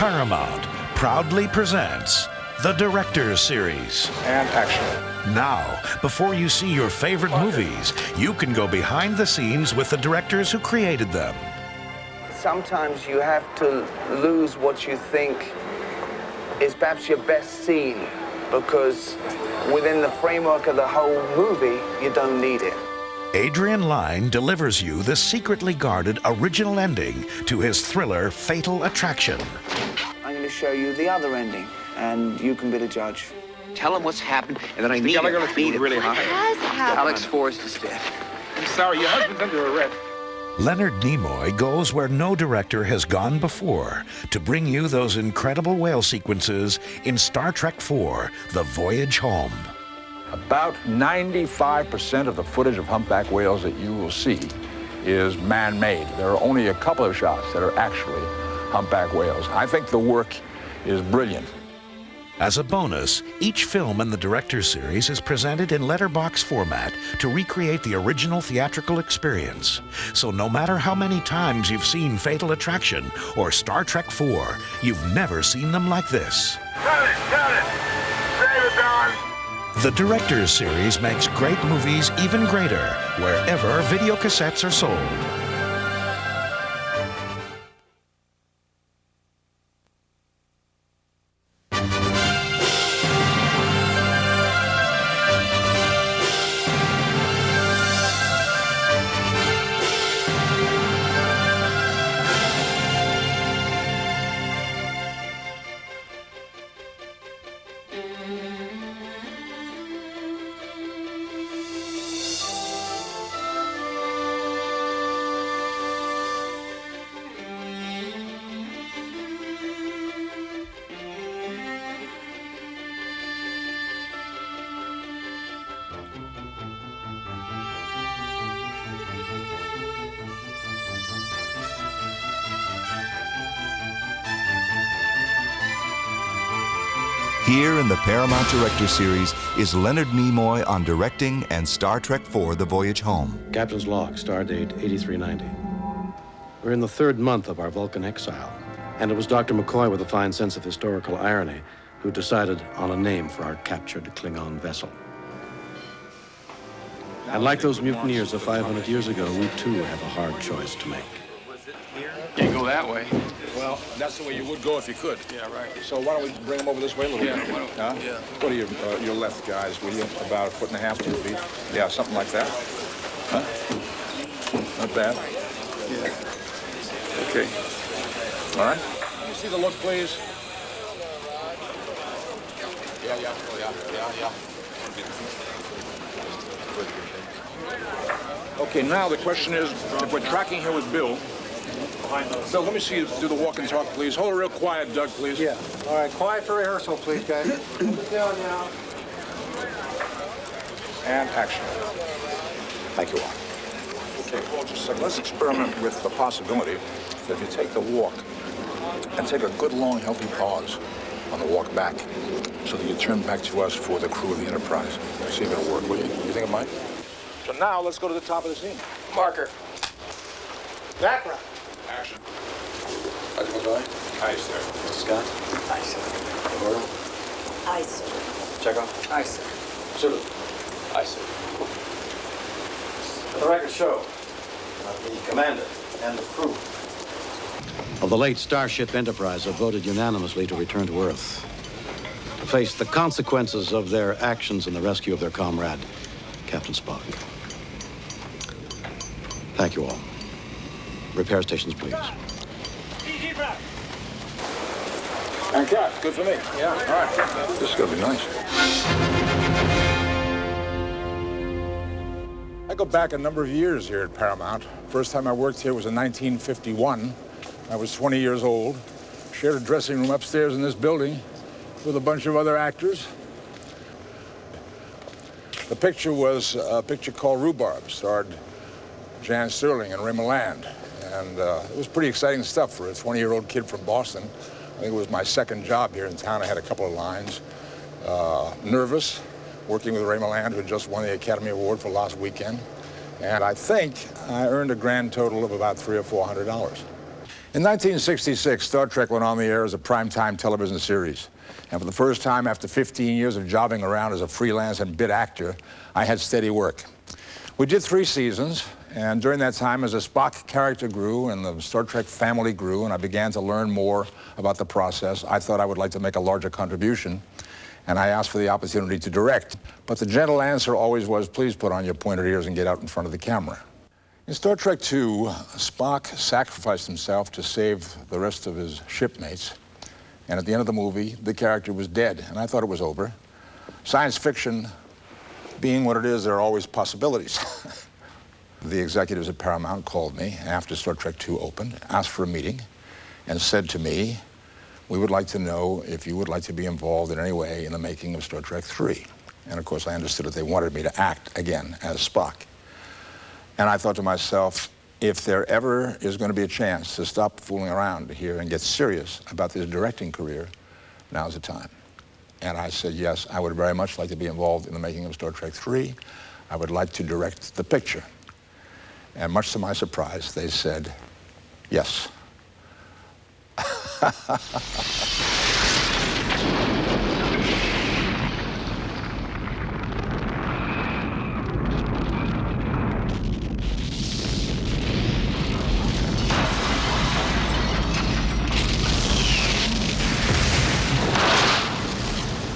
Paramount proudly presents the Director's Series. And action. Now, before you see your favorite movies, you can go behind the scenes with the directors who created them. Sometimes you have to lose what you think is perhaps your best scene, because within the framework of the whole movie, you don't need it. Adrian Lyne delivers you the secretly guarded original ending to his thriller Fatal Attraction. I'm going to show you the other ending, and you can be the judge. Tell him what's happened and that I need Gallagher, it. let's keep it really high. Has happened. Alex Forrest is dead. I'm sorry, your husband's under arrest. Leonard Nimoy goes where no director has gone before to bring you those incredible whale sequences in Star Trek IV, The Voyage Home. About 95% of the footage of humpback whales that you will see is man-made. There are only a couple of shots that are actually humpback whales. I think the work is brilliant. As a bonus, each film in the Director's Series is presented in letterbox format to recreate the original theatrical experience. So no matter how many times you've seen Fatal Attraction or Star Trek IV, you've never seen them like this. Cut it! Save it, Don! The Director's Series makes great movies even greater wherever videocassettes are sold. Here in the Paramount Director Series is Leonard Nimoy on directing and Star Trek IV, The Voyage Home. Captain's log, stardate 8390. We're in the third month of our Vulcan exile, and it was Dr. McCoy with a fine sense of historical irony who decided on a name for our captured Klingon vessel. And like those mutineers of 500 years ago, we too have a hard choice to make. Can't go that way. Well, that's the way you would go if you could. Yeah, right. So why don't we bring them over this way a little bit? Why don't we? Huh? Yeah. Go to your left, guys, will you? About 1.5 to 2 feet. Yeah, something like that. Huh? Not bad. Yeah. Okay. All right. Can you see the look, please? Yeah. Okay, now the question is, if we're tracking here with Bill, Bill, let me see you do the walk and talk, please. Hold it real quiet, Doug, please. Yeah. All right, quiet for rehearsal, please, guys. Sit down now. And action. Thank you all. Okay, well, just a second. Let's experiment with the possibility that if you take the walk and take a good, long, healthy pause on the walk back so that you turn back to us for the crew of the Enterprise. See if it'll work, will you? You think it might? So now, let's go to the top of the scene. Marker. Background. Action. Dr. McCoy. Aye, sir. Scott. Aye, sir. Gordon. Aye, sir. Chekhov. Aye, sir. Sulu. Aye, sir. Let the record show that the commander and the crew Of the late Starship Enterprise have voted unanimously to return to Earth, to face the consequences of their actions in the rescue of their comrade, Captain Spock. Thank you all. Repair stations, please. And cut. Good for me. Yeah, all right. This is going to be nice. I go back a number of years here at Paramount. First time I worked here was in 1951. I was 20 years old. Shared a dressing room upstairs in this building with a bunch of other actors. The picture was a picture called Rhubarb, starred Jan Sterling and Ray Milland. And it was pretty exciting stuff for a 20-year-old kid from Boston. I think it was my second job here in town. I had a couple of lines. Nervous, working with Ray Milland, who had just won the Academy Award for Last Weekend. And I think I earned a grand total of about $300 or $400. In 1966, Star Trek went on the air as a primetime television series. And for the first time after 15 years of jobbing around as a freelance and bit actor, I had steady work. We did 3 seasons, and during that time, as the Spock character grew and the Star Trek family grew, and I began to learn more about the process, I thought I would like to make a larger contribution, and I asked for the opportunity to direct. But the gentle answer always was, please put on your pointed ears and get out in front of the camera. In Star Trek II, Spock sacrificed himself to save the rest of his shipmates, and at the end of the movie, the character was dead, and I thought it was over. Science fiction being what it is, there are always possibilities. The executives at Paramount called me after Star Trek II opened, asked for a meeting, and said to me, we would like to know if you would like to be involved in any way in the making of Star Trek III. And of course, I understood that they wanted me to act again as Spock. And I thought to myself, if there ever is going to be a chance to stop fooling around here and get serious about this directing career, now's the time. And I said, yes, I would very much like to be involved in the making of Star Trek III. I would like to direct the picture. And much to my surprise, they said, yes.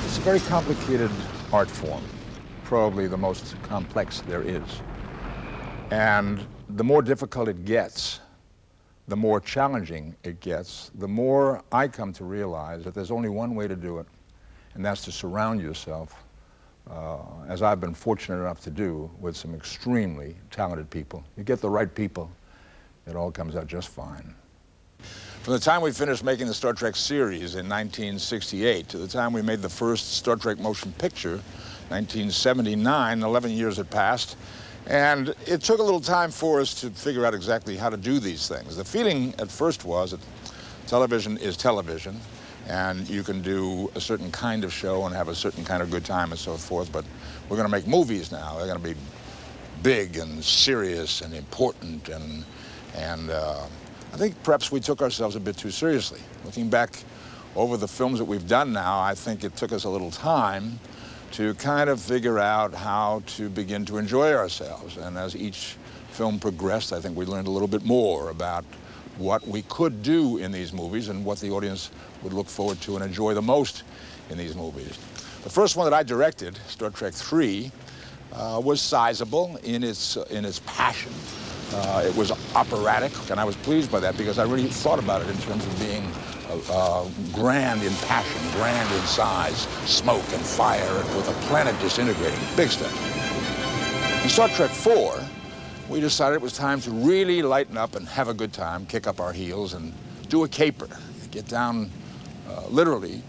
It's a very complicated art form, probably the most complex there is. And the more difficult it gets, the more challenging it gets, the more I come to realize that there's only one way to do it, and that's to surround yourself, as I've been fortunate enough to do, with some extremely talented people. You get the right people, it all comes out just fine. From the time we finished making the Star Trek series in 1968 to the time we made the first Star Trek motion picture, 1979, 11 years had passed, and it took a little time for us to figure out exactly how to do these things. The feeling at first was that television is television, and you can do a certain kind of show and have a certain kind of good time and so forth, but we're going to make movies now. They're going to be big and serious and important, and I think perhaps we took ourselves a bit too seriously. Looking back over the films that we've done now, I think it took us a little time to kind of figure out how to begin to enjoy ourselves. And as each film progressed, I think we learned a little bit more about what we could do in these movies and what the audience would look forward to and enjoy the most in these movies. The first one that I directed, Star Trek III, was sizable in its passion. It was operatic, and I was pleased by that because I really thought about it in terms of being grand in passion, grand in size, smoke and fire, and with a planet disintegrating. Big stuff. In Star Trek IV, we decided it was time to really lighten up and have a good time, kick up our heels, and do a caper. Get down literally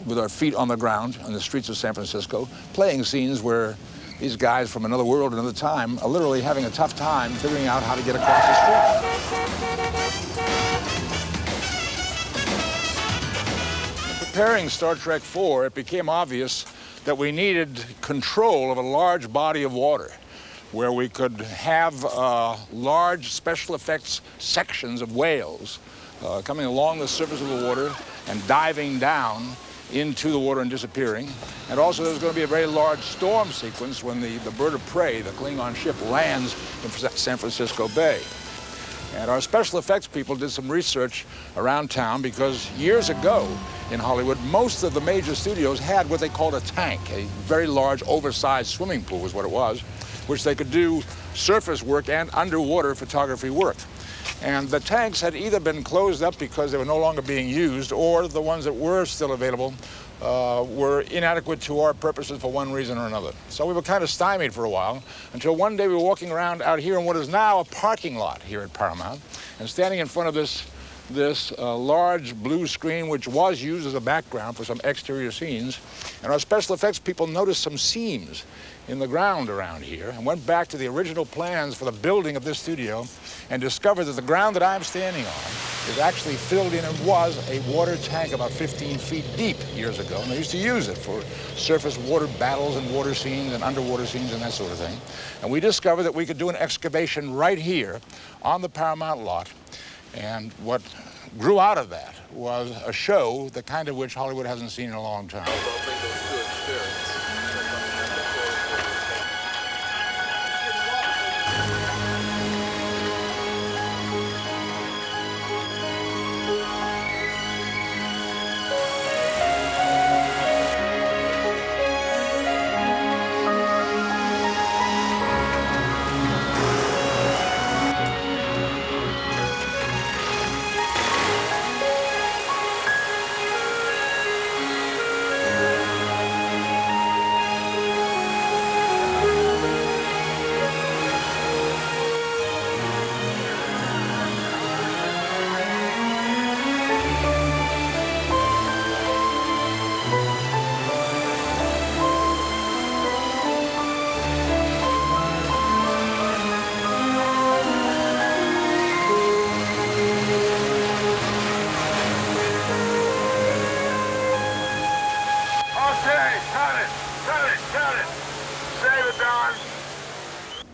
with our feet on the ground on the streets of San Francisco, playing scenes where these guys from another world, another time, are literally having a tough time figuring out how to get across the street. Preparing Star Trek IV, it became obvious that we needed control of a large body of water where we could have large special effects sections of whales coming along the surface of the water and diving down into the water and disappearing. And also there's going to be a very large storm sequence when the bird of prey, the Klingon ship, lands in San Francisco Bay. And our special effects people did some research around town because years ago in Hollywood, most of the major studios had what they called a tank, a very large oversized swimming pool is what it was, which they could do surface work and underwater photography work. And the tanks had either been closed up because they were no longer being used, or the ones that were still available were inadequate to our purposes for one reason or another. So we were kind of stymied for a while, until one day we were walking around out here in what is now a parking lot here at Paramount, and standing in front of this large blue screen, which was used as a background for some exterior scenes, and our special effects people noticed some seams in the ground around here and went back to the original plans for the building of this studio and discovered that the ground that I'm standing on is actually filled in and was a water tank about 15 feet deep years ago. And they used to use it for surface water battles and water scenes and underwater scenes and that sort of thing. And we discovered that we could do an excavation right here on the Paramount lot. And what grew out of that was a show, the kind of which Hollywood hasn't seen in a long time.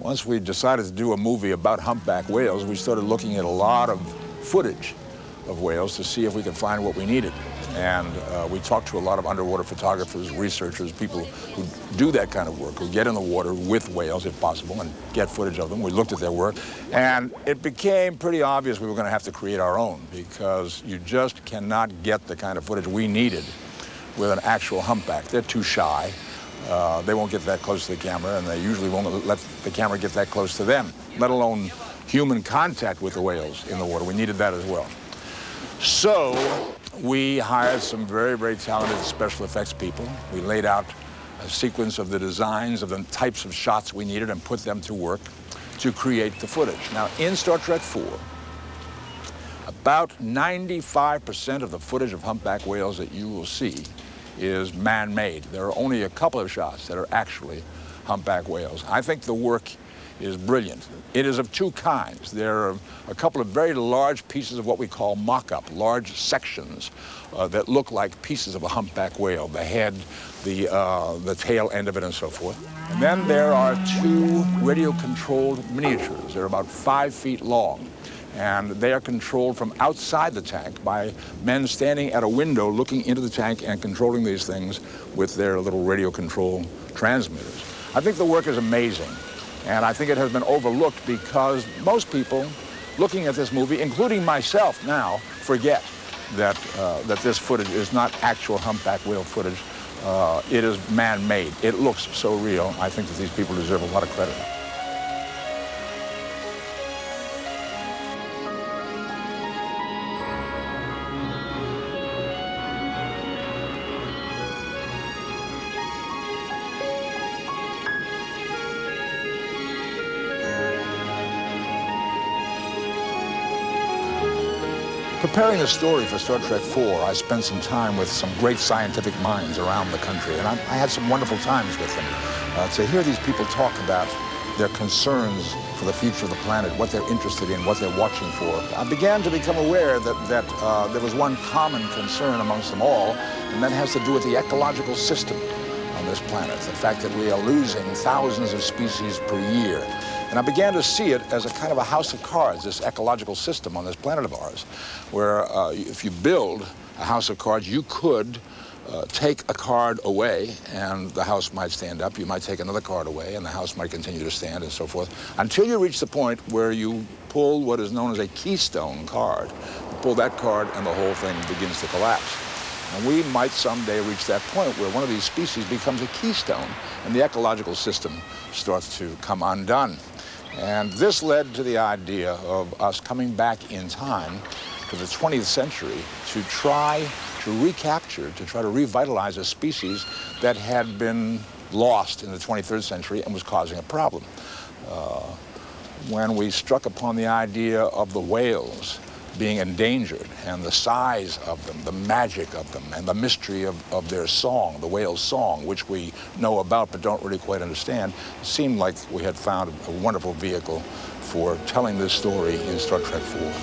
Once we decided to do a movie about humpback whales, we started looking at a lot of footage of whales to see if we could find what we needed. And we talked to a lot of underwater photographers, researchers, people who do that kind of work, who get in the water with whales, if possible, and get footage of them. We looked at their work, and it became pretty obvious we were going to have to create our own, because you just cannot get the kind of footage we needed with an actual humpback. They're too shy. They won't get that close to the camera, and they usually won't let the camera get that close to them, let alone human contact with the whales in the water. We needed that as well. So we hired some very, very talented special effects people. We laid out a sequence of the designs of the types of shots we needed and put them to work to create the footage. Now, in Star Trek IV, about 95% of the footage of humpback whales that you will see is man-made. There are only a couple of shots that are actually humpback whales. I think the work is brilliant. It is of two kinds. There are a couple of very large pieces of what we call mock-up, large sections that look like pieces of a humpback whale, the head, the tail end of it, and so forth. And then there are two radio-controlled miniatures. They're about 5 feet long, and they are controlled from outside the tank by men standing at a window looking into the tank and controlling these things with their little radio control transmitters. I think the work is amazing, and I think it has been overlooked because most people looking at this movie, including myself now, forget that this footage is not actual humpback whale footage. It is man-made. It looks so real. I think that these people deserve a lot of credit. Preparing the story for Star Trek IV, I spent some time with some great scientific minds around the country, and I had some wonderful times with them. To hear these people talk about their concerns for the future of the planet, what they're interested in, what they're watching for, I began to become aware that there was one common concern amongst them all, and that has to do with the ecological system on this planet, the fact that we are losing thousands of species per year. And I began to see it as a kind of a house of cards, this ecological system on this planet of ours, where if you build a house of cards, you could take a card away and the house might stand up. You might take another card away and the house might continue to stand, and so forth, until you reach the point where you pull what is known as a keystone card. You pull that card and the whole thing begins to collapse. And we might someday reach that point where one of these species becomes a keystone and the ecological system starts to come undone. And this led to the idea of us coming back in time to the 20th century to try to recapture, to try to revitalize a species that had been lost in the 23rd century and was causing a problem. When we struck upon the idea of the whales being endangered and the size of them, the magic of them, and the mystery of their song, the whale's song, which we know about but don't really quite understand, it seemed like we had found a wonderful vehicle for telling this story in Star Trek IV.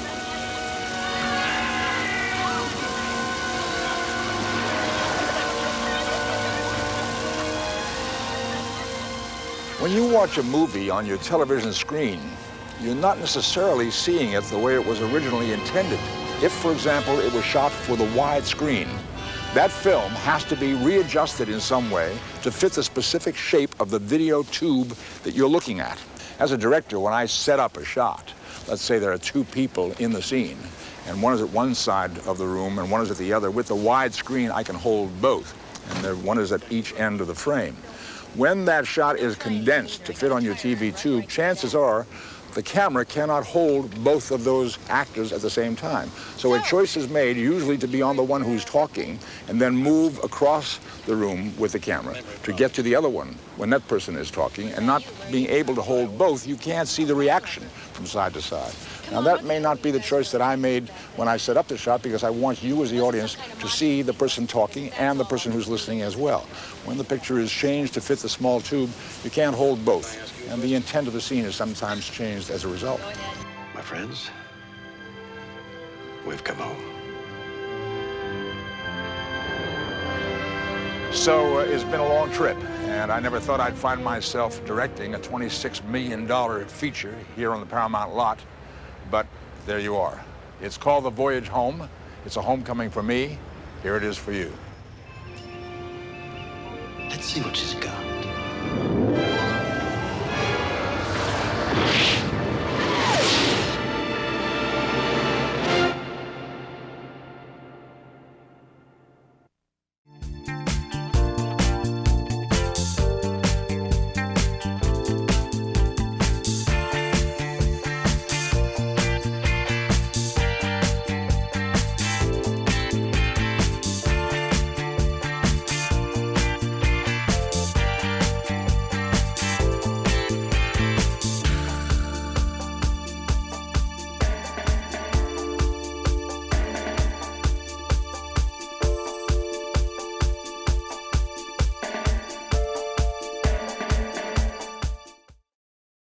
When you watch a movie on your television screen, you're not necessarily seeing it the way it was originally intended If, for example, it was shot for the widescreen, that film has to be readjusted in some way to fit the specific shape of the video tube that you're looking at. As a director, when I set up a shot, let's say there are two people in the scene, and one is at one side of the room and one is at the other. With the widescreen, I can hold both, and one is at each end of the frame. When that shot is condensed to fit on your TV tube, chances are the camera cannot hold both of those actors at the same time. So a choice is made usually to be on the one who's talking and then move across the room with the camera to get to the other one when that person is talking, and not being able to hold both, you can't see the reaction from side to side. Now that may not be the choice that I made when I set up the shot, because I want you as the audience to see the person talking and the person who's listening as well. When the picture is changed to fit the small tube, you can't hold both, and the intent of the scene is sometimes changed as a result. My friends, we've come home. So it's been a long trip, and I never thought I'd find myself directing a $26 million feature here on the Paramount lot, but there you are. It's called The Voyage Home. It's a homecoming for me. Here it is for you. Let's see what she's got.